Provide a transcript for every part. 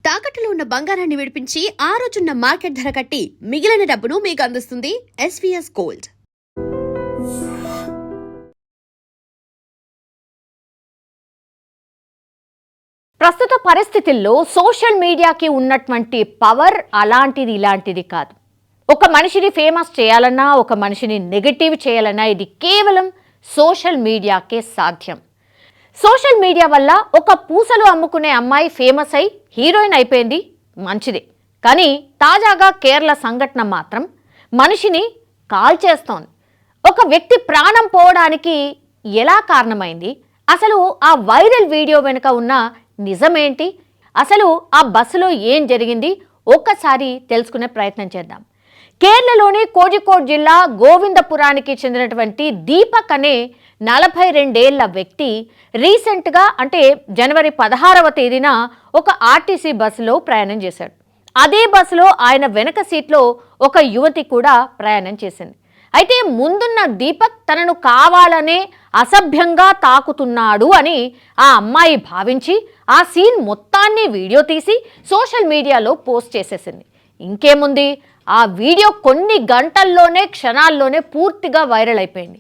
తాకట్టులో ఉన్న బంగారాన్ని విడిపించి ఆ రోజున్న మార్కెట్ ధర కట్టి మిగిలిన డబ్బును మీకు అందిస్తుంది ఎస్వీఎస్ గోల్డ్. ప్రస్తుత పరిస్థితుల్లో సోషల్ మీడియాకి ఉన్నటువంటి పవర్ అలాంటిది ఇలాంటిది కాదు. ఒక మనిషిని ఫేమస్ చేయాలన్నా, ఒక మనిషిని నెగటివ్ చేయాలన్నా ఇది కేవలం సోషల్ మీడియాకే సాధ్యం. సోషల్ మీడియా వల్ల ఒక పూసలు అమ్ముకునే అమ్మాయి ఫేమస్ అయి హీరోయిన్ అయిపోయింది, మంచిదే. కానీ తాజాగా కేరళ సంఘటన మాత్రం మనిషిని కాల్చేస్తోంది. ఒక వ్యక్తి ప్రాణం పోవడానికి ఎలా కారణమైంది, అసలు ఆ వైరల్ వీడియో వెనుక ఉన్న నిజమేంటి, అసలు ఆ బస్సులో ఏం జరిగింది ఒక్కసారి తెలుసుకునే ప్రయత్నం చేద్దాం. కేరళలోని కోజికోడ్ జిల్లా గోవిందపురానికి చెందినటువంటి దీపక్ అనే 42 ఏళ్ల వ్యక్తి రీసెంట్గా అంటే జనవరి 16వ తేదీన ఒక ఆర్టీసీ బస్సులో ప్రయాణం చేశాడు. అదే బస్సులో ఆయన వెనక సీట్లో ఒక యువతి కూడా ప్రయాణం చేసింది. అయితే ముందున్న దీపక్ తనను కావాలనే అసభ్యంగా తాకుతున్నాడు అని ఆ అమ్మాయి భావించి ఆ సీన్ మొత్తాన్ని వీడియో తీసి సోషల్ మీడియాలో పోస్ట్ చేసేసింది. ఇంకేముంది, ఆ వీడియో కొన్ని గంటల్లోనే క్షణాల్లోనే పూర్తిగా వైరల్ అయిపోయింది.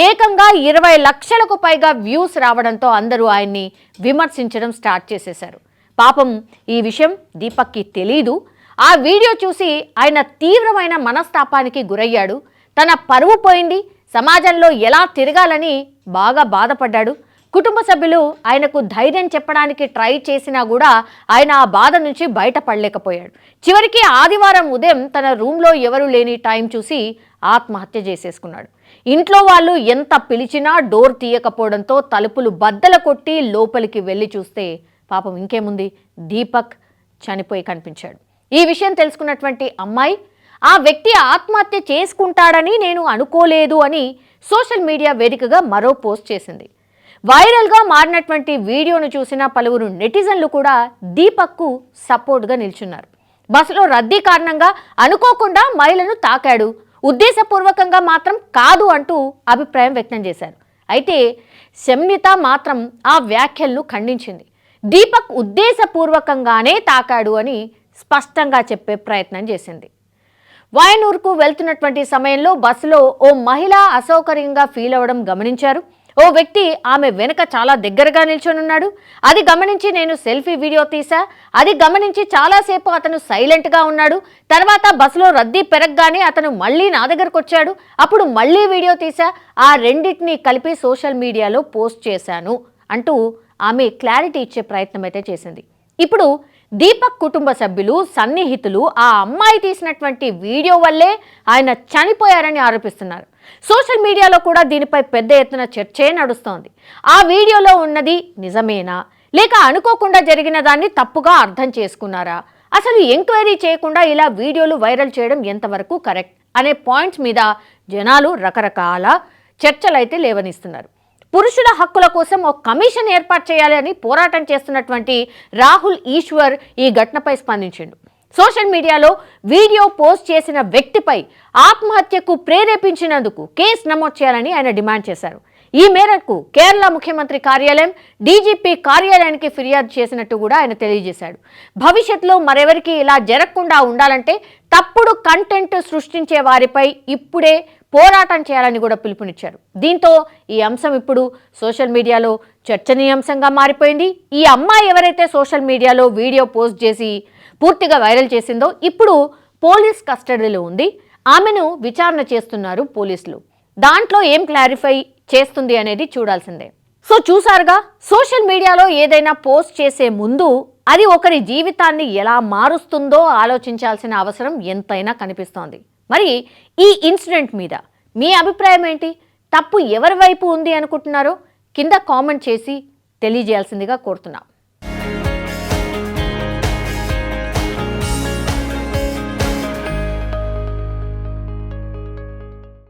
ఏకంగా 20 లక్షలకు పైగా వ్యూస్ రావడంతో అందరూ ఆయన్ని విమర్శించడం స్టార్ట్ చేసేశారు. పాపం ఈ విషయం దీపక్కి తెలీదు. ఆ వీడియో చూసి ఆయన తీవ్రమైన మనస్తాపానికి గురయ్యాడు. తన పరువు పోయింది, సమాజంలో ఎలా తిరగాలని బాగా బాధపడ్డాడు. కుటుంబ సభ్యులు ఆయనకు ధైర్యం చెప్పడానికి ట్రై చేసినా కూడా ఆయన ఆ బాధ నుంచి బయటపడలేకపోయాడు. చివరికి ఆదివారం ఉదయం తన రూమ్లో ఎవరు లేని టైం చూసి ఆత్మహత్య చేసేసుకున్నాడు. ఇంట్లో వాళ్ళు ఎంత పిలిచినా డోర్ తీయకపోవడంతో తలుపులు బద్దలు కొట్టి లోపలికి వెళ్ళి చూస్తే పాపం ఇంకేముంది, దీపక్ చనిపోయి కనిపించాడు. ఈ విషయం తెలుసుకున్నటువంటి అమ్మాయి ఆ వ్యక్తి ఆత్మహత్య చేసుకుంటాడని నేను అనుకోలేదు అని సోషల్ మీడియా వేదికగా మరో పోస్ట్ చేసింది. వైరల్గా మారినటువంటి వీడియోను చూసిన పలువురు నెటిజన్లు కూడా దీపక్కు సపోర్ట్గా నిల్చున్నారు. బస్సులో రద్దీ కారణంగా అనుకోకుండా మహిళను తాకాడు, ఉద్దేశపూర్వకంగా మాత్రం కాదు అంటూ అభిప్రాయం వ్యక్తం చేశారు. అయితే శమ్నిత మాత్రం ఆ వ్యాఖ్యలను ఖండించింది. దీపక్ ఉద్దేశపూర్వకంగానే తాకాడు అని స్పష్టంగా చెప్పే ప్రయత్నం చేసింది. వాయనూర్కు వెళ్తున్నటువంటి సమయంలో బస్సులో ఓ మహిళ అసౌకర్యంగా ఫీల్ అవ్వడం గమనించారు. ఓ వ్యక్తి ఆమె వెనుక చాలా దగ్గరగా నిల్చొనున్నాడు. అది గమనించి నేను సెల్ఫీ వీడియో తీసా. అది గమనించి చాలాసేపు అతను సైలెంట్గా ఉన్నాడు. తర్వాత బస్సులో రద్దీ పెరగగానే అతను మళ్ళీ నా దగ్గరకు వచ్చాడు. అప్పుడు మళ్ళీ వీడియో తీసా. ఆ రెండింటినీ కలిపి సోషల్ మీడియాలో పోస్ట్ చేశాను అంటూ ఆమె క్లారిటీ ఇచ్చే ప్రయత్నం అయితే చేసింది. ఇప్పుడు దీపక్ కుటుంబ సభ్యులు, సన్నిహితులు ఆ అమ్మాయి తీసినటువంటి వీడియో వల్లే ఆయన చనిపోయారని ఆరోపిస్తున్నారు. సోషల్ మీడియాలో కూడా దీనిపై పెద్ద ఎత్తున చర్చే నడుస్తోంది. ఆ వీడియోలో ఉన్నది నిజమేనా, లేక అనుకోకుండా జరిగిన దాన్ని తప్పుగా అర్థం చేసుకున్నారా, అసలు ఎంక్వైరీ చేయకుండా ఇలా వీడియోలు వైరల్ చేయడం ఎంతవరకు కరెక్ట్ అనే పాయింట్స్ మీద జనాలు రకరకాల చర్చలైతే లేవనిస్తున్నారు. పురుషుల హక్కుల కోసం ఒక కమిషన్ ఏర్పాటు చేయాలి అని పోరాటం చేస్తున్నటువంటి రాహుల్ ఈశ్వర్ ఈ ఘటనపై స్పందించిండు. సోషల్ మీడియాలో వీడియో పోస్ట్ చేసిన వ్యక్తిపై ఆత్మహత్యకు ప్రేరేపించినందుకు కేసు నమోదు చేయాలని ఆయన డిమాండ్ చేశారు. ఈ మేరకు కేరళ ముఖ్యమంత్రి కార్యాలయం, డీజీపీ కార్యాలయానికి ఫిర్యాదు చేసినట్టు కూడా ఆయన తెలియజేశాడు. భవిష్యత్తులో మరెవరికి ఇలా జరగకుండా ఉండాలంటే తప్పుడు కంటెంట్ సృష్టించే వారిపై ఇప్పుడే పోరాటం చేయాలని కూడా పిలుపునిచ్చారు. దీంతో ఈ అంశం ఇప్పుడు సోషల్ మీడియాలో చర్చనీయాంశంగా మారిపోయింది. ఈ అమ్మాయి ఎవరైతే సోషల్ మీడియాలో వీడియో పోస్ట్ చేసి పూర్తిగా వైరల్ చేసిందో ఇప్పుడు పోలీస్ కస్టడీలో ఉంది. ఆమెను విచారణ చేస్తున్నారు పోలీసులు. దాంట్లో ఏం క్లారిఫై చేస్తుంది అనేది చూడాల్సిందే. సో చూసారుగా, సోషల్ మీడియాలో ఏదైనా పోస్ట్ చేసే ముందు అది ఒకరి జీవితాన్ని ఎలా మారుస్తుందో ఆలోచించాల్సిన అవసరం ఎంతైనా కనిపిస్తోంది. మరి ఈ ఇన్సిడెంట్ మీద మీ అభిప్రాయం ఏంటి? తప్పు ఎవరి వైపు ఉంది అనుకుంటున్నారో కింద కామెంట్ చేసి తెలియజేయాల్సిందిగా కోరుతున్నాం.